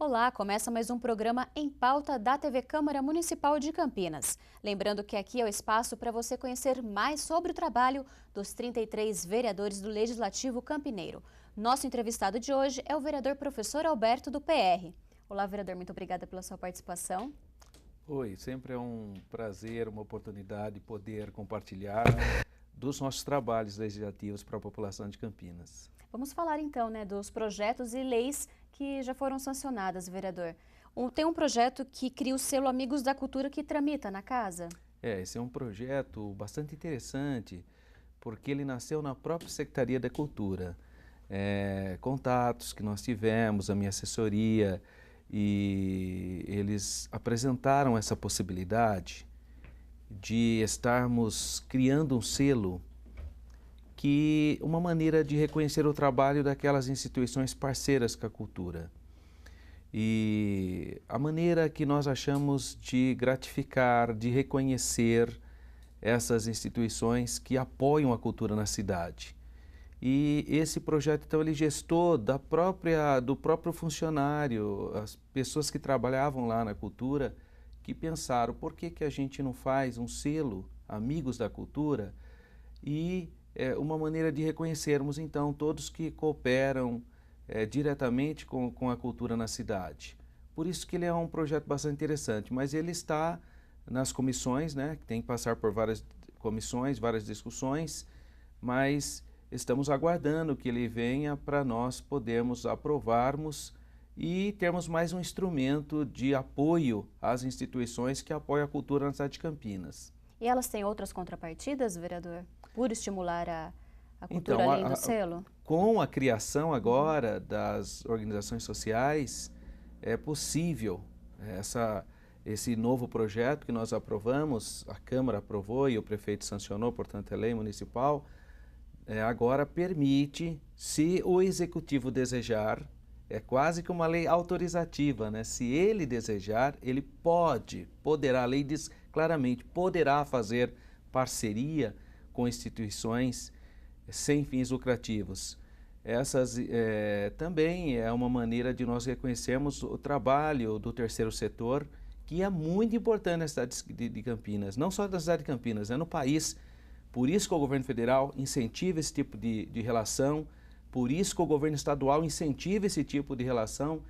Olá, começa mais um programa Em Pauta da TV Câmara Municipal de Campinas. Lembrando que aqui é o espaço para você conhecer mais sobre o trabalho dos 33 vereadores do Legislativo Campineiro. Nosso entrevistado de hoje é o vereador professor Alberto do PR. Olá, vereador, muito obrigada pela sua participação. Oi, sempre é um prazer, uma oportunidade poder compartilhar dos nossos trabalhos legislativos para a população de Campinas. Vamos falar então, dos projetos e leis que já foram sancionadas, vereador. Tem um projeto que cria o selo Amigos da Cultura que tramita na casa. Esse é um projeto bastante interessante, porque ele nasceu na própria Secretaria da Cultura. Contatos que nós tivemos, a minha assessoria, e eles apresentaram essa possibilidade de estarmos criando um selo uma maneira de reconhecer o trabalho daquelas instituições parceiras com a cultura. E a maneira que nós achamos de gratificar, de reconhecer essas instituições que apoiam a cultura na cidade. E esse projeto, então, ele gestou do próprio funcionário, as pessoas que trabalhavam lá na cultura, que pensaram, por que a gente não faz um selo Amigos da Cultura e uma maneira de reconhecermos, então, todos que cooperam diretamente com a cultura na cidade. Por isso que ele é um projeto bastante interessante, mas ele está nas comissões, que tem que passar por várias comissões, várias discussões, mas estamos aguardando que ele venha para nós podermos aprovarmos e termos mais um instrumento de apoio às instituições que apoiam a cultura na cidade de Campinas. E elas têm outras contrapartidas, vereador? Por estimular a cultura além do selo? Com a criação agora das organizações sociais, é possível esse novo projeto que nós aprovamos, a Câmara aprovou e o prefeito sancionou, portanto é lei municipal, agora permite, se o Executivo desejar, é quase que uma lei autorizativa, se ele desejar, ele poderá, a lei diz claramente, poderá fazer parceria com instituições sem fins lucrativos. Essas também é uma maneira de nós reconhecermos o trabalho do terceiro setor, que é muito importante na cidade de Campinas, não só na cidade de Campinas, no país. Por isso que o governo federal incentiva esse tipo de relação, por isso que o governo estadual incentiva esse tipo de relação.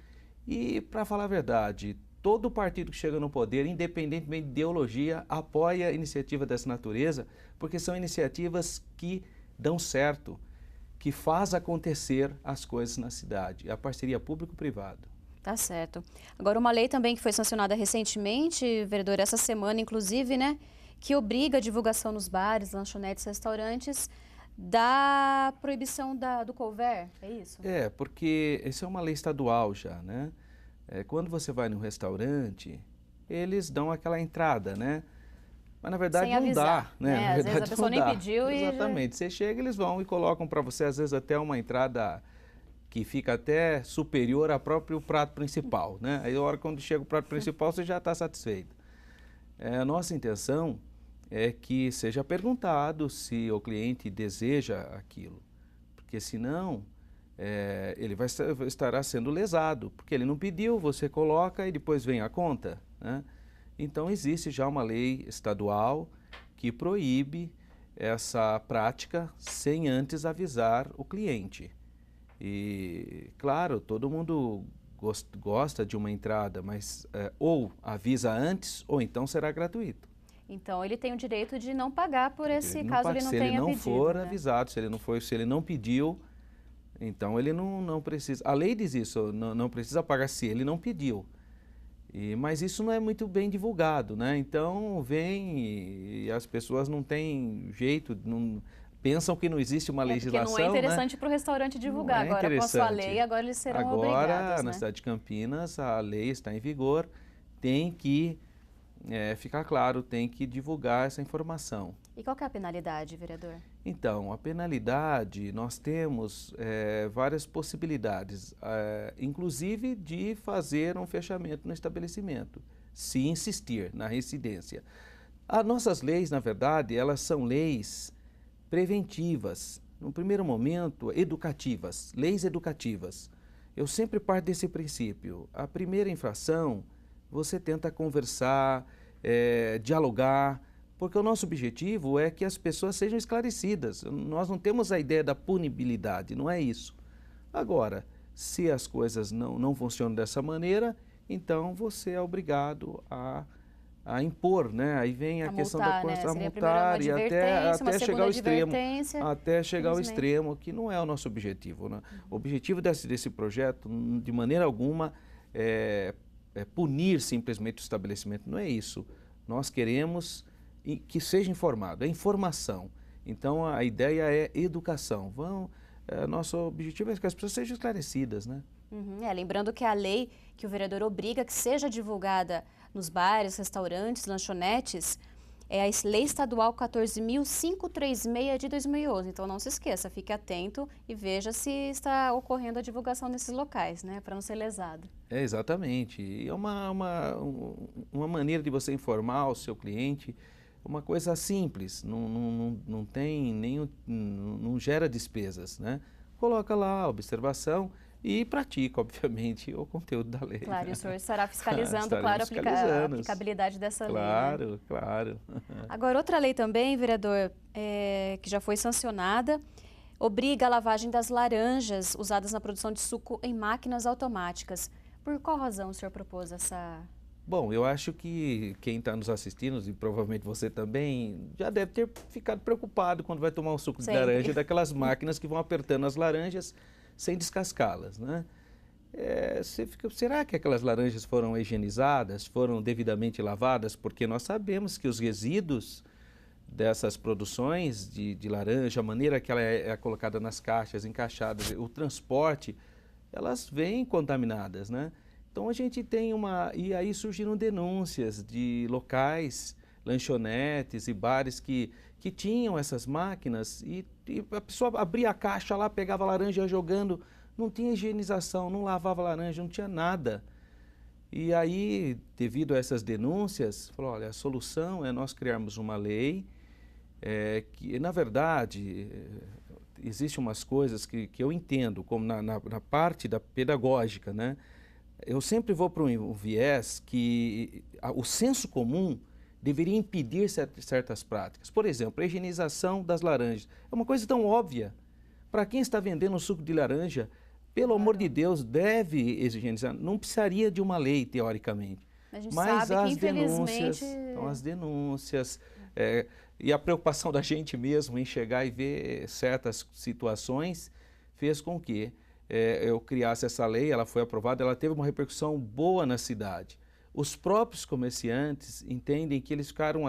E, para falar a verdade, todo partido que chega no poder, independentemente de ideologia, apoia a iniciativa dessa natureza, porque são iniciativas que dão certo, que faz acontecer as coisas na cidade, a parceria público-privado. Tá certo. Agora, uma lei também que foi sancionada recentemente, vereador, essa semana, inclusive, que obriga a divulgação nos bares, lanchonetes, restaurantes, da proibição do couvert, é isso? Porque isso é uma lei estadual já, quando você vai num restaurante, eles dão aquela entrada, mas na verdade sem avisar, não dá, Às vezes a pessoa nem pediu e... Exatamente, você chega, eles vão e colocam para você, às vezes até uma entrada que fica até superior ao próprio prato principal, Aí a hora quando chega o prato principal, você já está satisfeito. A nossa intenção é que seja perguntado se o cliente deseja aquilo, porque senão ele estará sendo lesado, porque ele não pediu, você coloca e depois vem a conta, Então existe já uma lei estadual que proíbe essa prática sem antes avisar o cliente. E claro, todo mundo gosta de uma entrada, mas ou avisa antes ou então será gratuito. Então ele tem o direito de não pagar por esse caso ele não tenha pedido. Se ele não for avisado, se ele não pediu, então ele não precisa. A lei diz isso, não precisa pagar se ele não pediu. Mas isso não é muito bem divulgado, Então vem e as pessoas não têm jeito, pensam que não existe uma legislação. Porque não é interessante para o restaurante divulgar. Agora, com a sua lei, agora eles serão obrigados. Agora, na cidade de Campinas, a lei está em vigor, tem que ficar claro, tem que divulgar essa informação. E qual que é a penalidade, vereador? Então, a penalidade, nós temos várias possibilidades, inclusive de fazer um fechamento no estabelecimento, se insistir na reincidência. As nossas leis, na verdade, elas são leis preventivas, no primeiro momento, educativas, leis educativas. eu sempre parto desse princípio. A primeira infração, você tenta conversar, dialogar, porque o nosso objetivo é que as pessoas sejam esclarecidas. Nós não temos a ideia da punibilidade, não é isso. Agora, se as coisas não funcionam dessa maneira, então você é obrigado a impor, né? Aí vem a questão da coisa, a multar e até chegar ao extremo, que não é o nosso objetivo, né? O objetivo desse projeto, de maneira alguma, é punir simplesmente o estabelecimento, não é isso. Nós queremos que seja informado, é informação. Então a ideia é educação. Nosso objetivo é que as pessoas sejam esclarecidas, né? Lembrando que a lei que o vereador obriga que seja divulgada nos bares, restaurantes, lanchonetes, é a Lei Estadual 14.536 de 2011. Então não se esqueça, fique atento e veja se está ocorrendo a divulgação nesses locais, né, para não ser lesado. Exatamente. E é uma maneira de você informar o seu cliente, uma coisa simples, não tem nenhum, não gera despesas, né? Coloca lá a observação e pratica, obviamente, o conteúdo da lei. Claro, e o senhor estará fiscalizando, claro, a aplicabilidade dessa lei. Claro, né? Claro. Agora, outra lei também, vereador, que já foi sancionada, obriga a lavagem das laranjas usadas na produção de suco em máquinas automáticas. Por qual razão o senhor propôs essa... Bom, eu acho que quem está nos assistindo, e provavelmente você também, já deve ter ficado preocupado quando vai tomar um suco de laranja daquelas máquinas que vão apertando as laranjas sem descascá-las, né? Será que aquelas laranjas foram higienizadas, foram devidamente lavadas? Porque nós sabemos que os resíduos dessas produções de laranja, a maneira que ela é colocada nas caixas, encaixadas, o transporte, elas vêm contaminadas, né? Então a gente tem e aí surgiram denúncias de locais, lanchonetes e bares que tinham essas máquinas e a pessoa abria a caixa lá, pegava a laranja jogando, não tinha higienização, não lavava a laranja, não tinha nada. E aí, devido a essas denúncias, falou, olha, a solução é nós criarmos uma lei que, na verdade, existem umas coisas que eu entendo, como na parte da pedagógica, né? Eu sempre vou para um viés que o senso comum deveria impedir certas práticas. Por exemplo, a higienização das laranjas. É uma coisa tão óbvia. Para quem está vendendo um suco de laranja, pelo amor de Deus, deve higienizar. Não precisaria de uma lei, teoricamente. Mas as denúncias, e a preocupação da gente mesmo em chegar e ver certas situações fez com que eu criasse essa lei, ela foi aprovada, ela teve uma repercussão boa na cidade. Os próprios comerciantes entendem que eles ficaram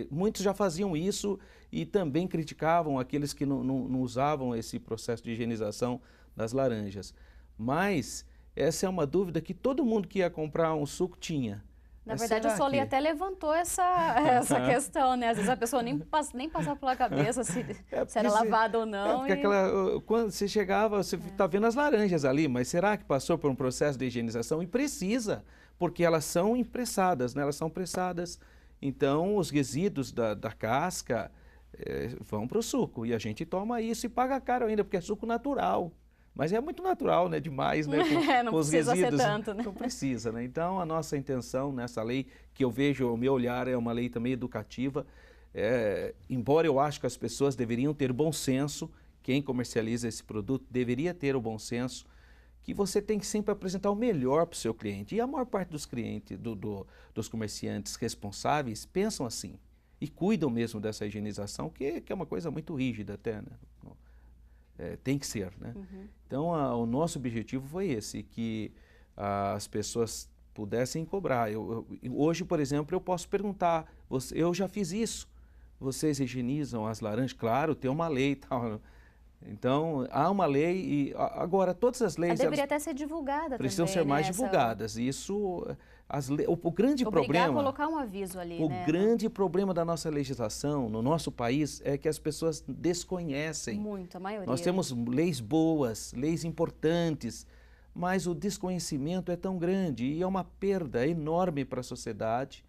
muitos já faziam isso e também criticavam aqueles que não usavam esse processo de higienização das laranjas. Mas essa é uma dúvida que todo mundo que ia comprar um suco tinha. Na verdade, o Soli até levantou essa questão, né? Às vezes a pessoa nem passava pela cabeça se era lavado ou não. Quando você chegava, você está vendo as laranjas ali, mas será que passou por um processo de higienização? E precisa, porque elas são impressadas, né? Elas são pressadas. Então, os resíduos da casca vão para o suco. E a gente toma isso e paga caro ainda, porque é suco natural. Mas é muito natural, né? Demais, né? Não precisa ser tanto, né? Não precisa, né? Então, a nossa intenção nessa lei, que eu vejo, o meu olhar é uma lei também educativa, embora eu acho que as pessoas deveriam ter bom senso, quem comercializa esse produto deveria ter o bom senso, que você tem que sempre apresentar o melhor para o seu cliente. E a maior parte dos clientes, dos comerciantes responsáveis, pensam assim. E cuidam mesmo dessa higienização, que é uma coisa muito rígida até, né? Tem que ser, né? Então, o nosso objetivo foi esse, que as pessoas pudessem cobrar. Hoje, por exemplo, eu posso perguntar, eu já fiz isso, vocês higienizam as laranjas? Claro, tem uma lei e tal. Então, há uma lei e agora todas as leis... deveria até ser divulgada precisam também, ser mais né? divulgadas. Isso, o grande problema... Obrigar a colocar um aviso ali, O né? grande problema da nossa legislação, no nosso país, é que as pessoas desconhecem. Muito, a maioria. Nós temos leis boas, leis importantes, mas o desconhecimento é tão grande e é uma perda enorme para a sociedade.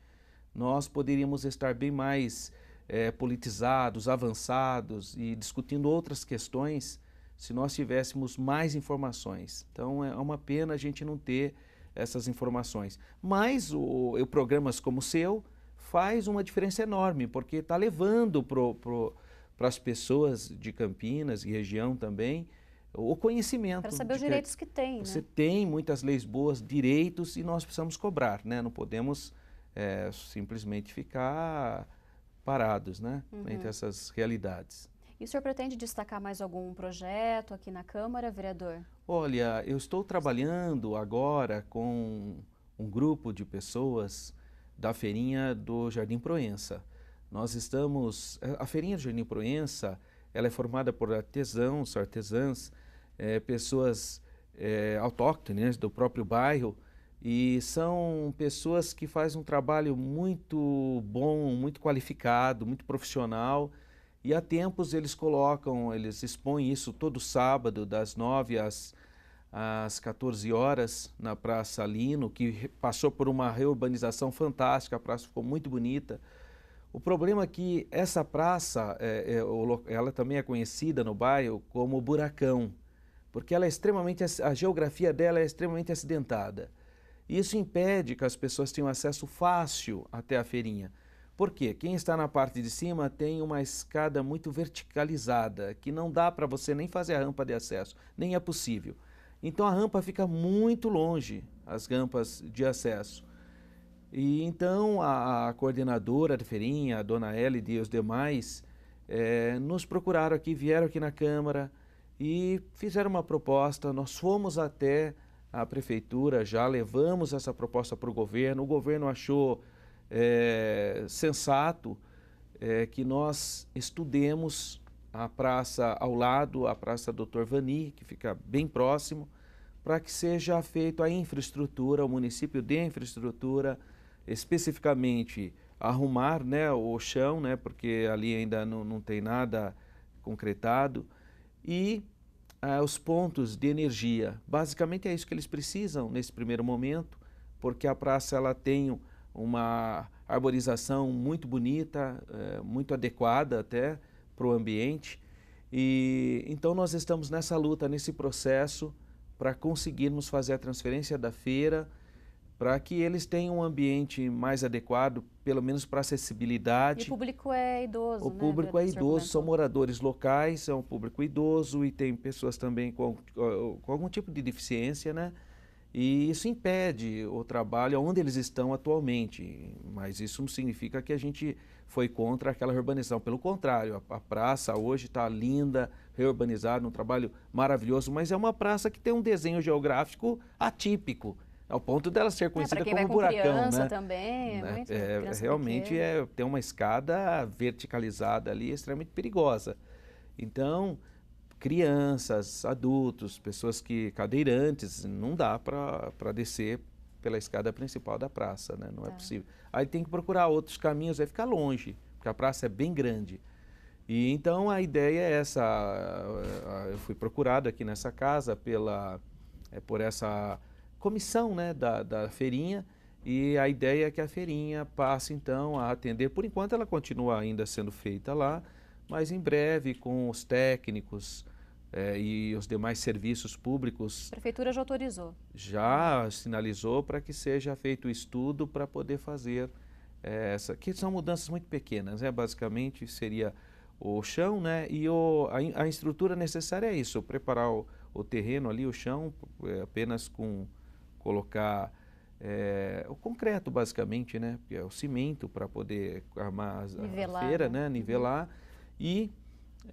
Nós poderíamos estar bem mais politizados, avançados e discutindo outras questões se nós tivéssemos mais informações. Então é uma pena a gente não ter essas informações. Mas programas como o seu faz uma diferença enorme, porque está levando para as pessoas de Campinas e região também o conhecimento. Para saber os direitos que tem, Você né? tem muitas leis boas, direitos, e nós precisamos cobrar, né? Não podemos simplesmente ficar parados, né? Entre essas realidades. E o senhor pretende destacar mais algum projeto aqui na Câmara, vereador? Olha, eu estou trabalhando agora com um grupo de pessoas da feirinha do Jardim Proença. A feirinha do Jardim Proença, ela é formada por artesãs, pessoas autóctones do próprio bairro, e são pessoas que fazem um trabalho muito bom, muito qualificado, muito profissional. E há tempos eles expõem isso todo sábado, das 9 às 14 horas, na Praça Lino, que passou por uma reurbanização fantástica, a praça ficou muito bonita. O problema é que essa praça, ela também é conhecida no bairro como Buracão, porque a geografia dela é extremamente acidentada. Isso impede que as pessoas tenham acesso fácil até a feirinha. Por quê? Quem está na parte de cima tem uma escada muito verticalizada, que não dá para você nem fazer a rampa de acesso, nem é possível. Então a rampa fica muito longe, as rampas de acesso. E então a coordenadora da feirinha, a dona Elide e os demais, nos procuraram aqui, vieram aqui na Câmara e fizeram uma proposta. Nós fomos até a prefeitura, já levamos essa proposta para o governo achou sensato que nós estudemos a praça ao lado, a Praça Doutor Vani, que fica bem próximo, para que seja feita a infraestrutura, o município dê infraestrutura, especificamente arrumar, né, o chão, né, porque ali ainda não tem nada concretado, e os pontos de energia. Basicamente é isso que eles precisam nesse primeiro momento, porque a praça ela tem uma arborização muito bonita, muito adequada até para o ambiente. E então nós estamos nessa luta, nesse processo, para conseguirmos fazer a transferência da feira, para que eles tenham um ambiente mais adequado, pelo menos para acessibilidade. E o público é idoso, O público é idoso, são moradores locais, é um público idoso e tem pessoas também com algum tipo de deficiência, né? E isso impede o trabalho onde eles estão atualmente, mas isso não significa que a gente foi contra aquela urbanização. Pelo contrário, a praça hoje está linda, reurbanizada, um trabalho maravilhoso, mas é uma praça que tem um desenho geográfico atípico, ao ponto dela ser conhecida como Buracão, criança né? Também, Né? Criança realmente tem uma escada verticalizada ali, extremamente perigosa. Então, crianças, adultos, pessoas cadeirantes, não dá para descer pela escada principal da praça, né? Não é possível. Aí tem que procurar outros caminhos, vai ficar longe, porque a praça é bem grande. E então a ideia é essa, eu fui procurado aqui nessa casa por essa comissão, né, da feirinha, e a ideia é que a feirinha passe então a atender, por enquanto ela continua ainda sendo feita lá, mas em breve com os técnicos e os demais serviços públicos. A prefeitura já autorizou. Já sinalizou para que seja feito o estudo para poder fazer que são mudanças muito pequenas, né? Basicamente seria o chão, né? E a estrutura necessária é isso, preparar o terreno ali, o chão, apenas com colocar o concreto basicamente, né? Porque é o cimento para poder armar a feira, né? Nivelar e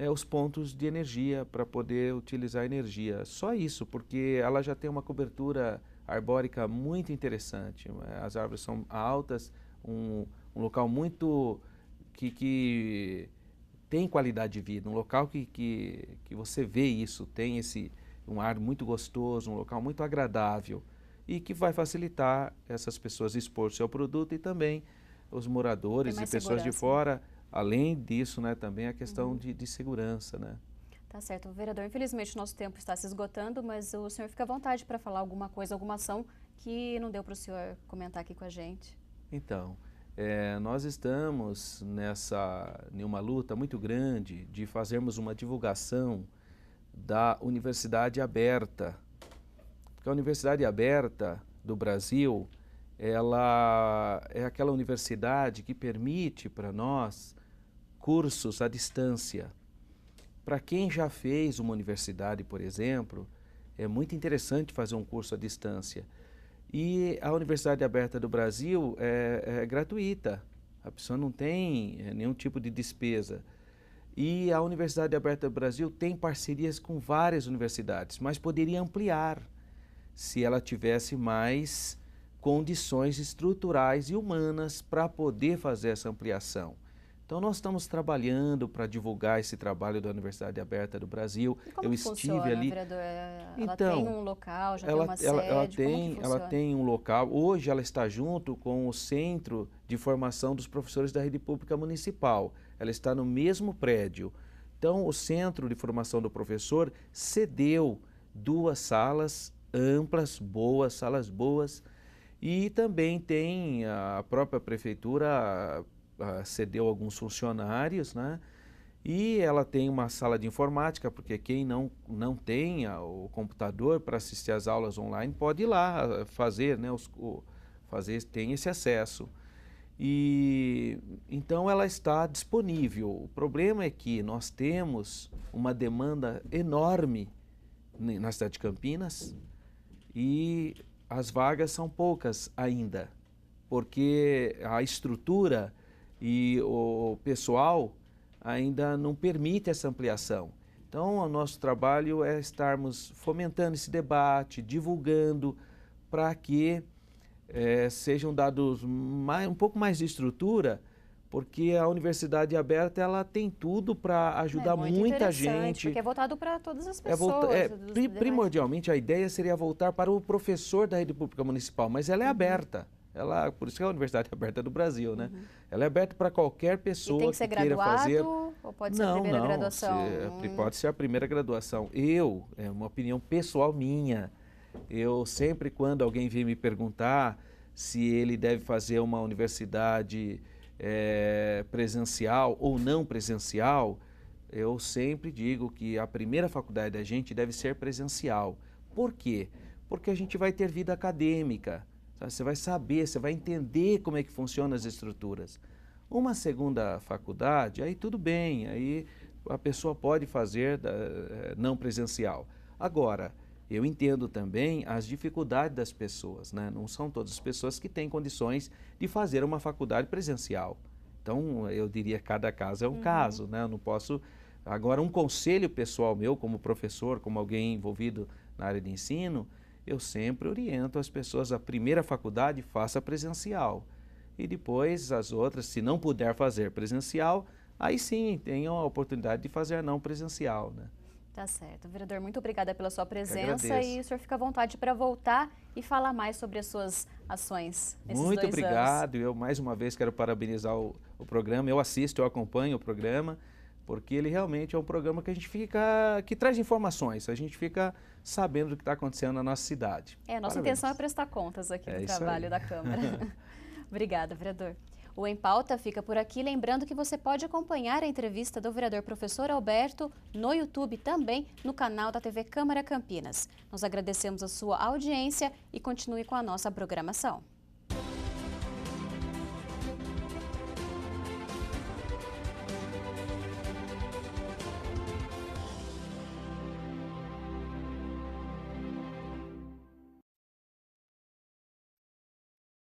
os pontos de energia para poder utilizar a energia. Só isso, porque ela já tem uma cobertura arbórica muito interessante. As árvores são altas, um local muito que tem qualidade de vida, um local que você vê isso, tem um ar muito gostoso, um local muito agradável e que vai facilitar essas pessoas expor seu produto e também os moradores e pessoas de fora. Além disso, né, também a questão de segurança, né? Tá certo. Vereador, infelizmente o nosso tempo está se esgotando, mas o senhor fica à vontade para falar alguma coisa, alguma ação que não deu para o senhor comentar aqui com a gente. Então, nós estamos em uma luta muito grande de fazermos uma divulgação da Universidade Aberta. Porque a Universidade Aberta do Brasil, ela é aquela universidade que permite para nós cursos à distância. Para quem já fez uma universidade, por exemplo, é muito interessante fazer um curso à distância. E a Universidade Aberta do Brasil é gratuita, a pessoa não tem nenhum tipo de despesa. E a Universidade Aberta do Brasil tem parcerias com várias universidades, mas poderia ampliar se ela tivesse mais condições estruturais e humanas para poder fazer essa ampliação. Então nós estamos trabalhando para divulgar esse trabalho da Universidade Aberta do Brasil. E como funciona, ali. Vereador? Ela Então, tem um local, já tem uma sede? Ela tem um local. Hoje ela está junto com o Centro de Formação dos Professores da Rede Pública Municipal. Ela está no mesmo prédio. Então o Centro de Formação do Professor cedeu 2 salas amplas, boas, salas boas, e também tem a própria prefeitura cedeu alguns funcionários, né? E ela tem uma sala de informática, porque quem não tem o computador para assistir às aulas online pode ir lá fazer, né? Tem esse acesso. E então ela está disponível. O problema é que nós temos uma demanda enorme na cidade de Campinas e as vagas são poucas ainda, porque a estrutura e o pessoal ainda não permite essa ampliação. Então, o nosso trabalho é estarmos fomentando esse debate, divulgando, para que sejam dados um pouco mais de estrutura, porque a Universidade Aberta ela tem tudo para ajudar muita gente. Porque é voltado para todas as pessoas. Primordialmente, a ideia seria voltar para o professor da Rede Pública Municipal, mas ela é aberta. Por isso que é a Universidade Aberta do Brasil, né? Ela é aberta para qualquer pessoa que queira fazer. Ou pode ser a primeira graduação? Pode ser a primeira graduação. É uma opinião pessoal minha. Eu sempre, quando alguém vem me perguntar se ele deve fazer uma universidade presencial ou não presencial, eu sempre digo que a primeira faculdade da gente deve ser presencial. Por quê? Porque a gente vai ter vida acadêmica. Você vai saber, você vai entender como é que funcionam as estruturas. Uma segunda faculdade, aí tudo bem, aí a pessoa pode fazer não presencial. Agora, eu entendo também as dificuldades das pessoas, né? Não são todas as pessoas que têm condições de fazer uma faculdade presencial. Então, eu diria que cada caso é um caso, né? Eu não posso... Agora, um conselho pessoal meu, como professor, como alguém envolvido na área de ensino, eu sempre oriento as pessoas, a primeira faculdade faça presencial e depois as outras, se não puder fazer presencial, aí sim tenham a oportunidade de fazer não presencial, né? Tá certo. Vereador, muito obrigada pela sua presença e o senhor fica à vontade para voltar e falar mais sobre as suas ações nesses 2 anos. Muito obrigado. Eu mais uma vez quero parabenizar o programa. Eu assisto, eu acompanho o programa, porque ele realmente é um programa que a gente que traz informações, a gente fica sabendo do que está acontecendo na nossa cidade. A nossa intenção é prestar contas aqui do trabalho da Câmara. Obrigada, vereador. O Em Pauta fica por aqui, lembrando que você pode acompanhar a entrevista do vereador professor Alberto no YouTube, também no canal da TV Câmara Campinas. Nós agradecemos a sua audiência e continue com a nossa programação.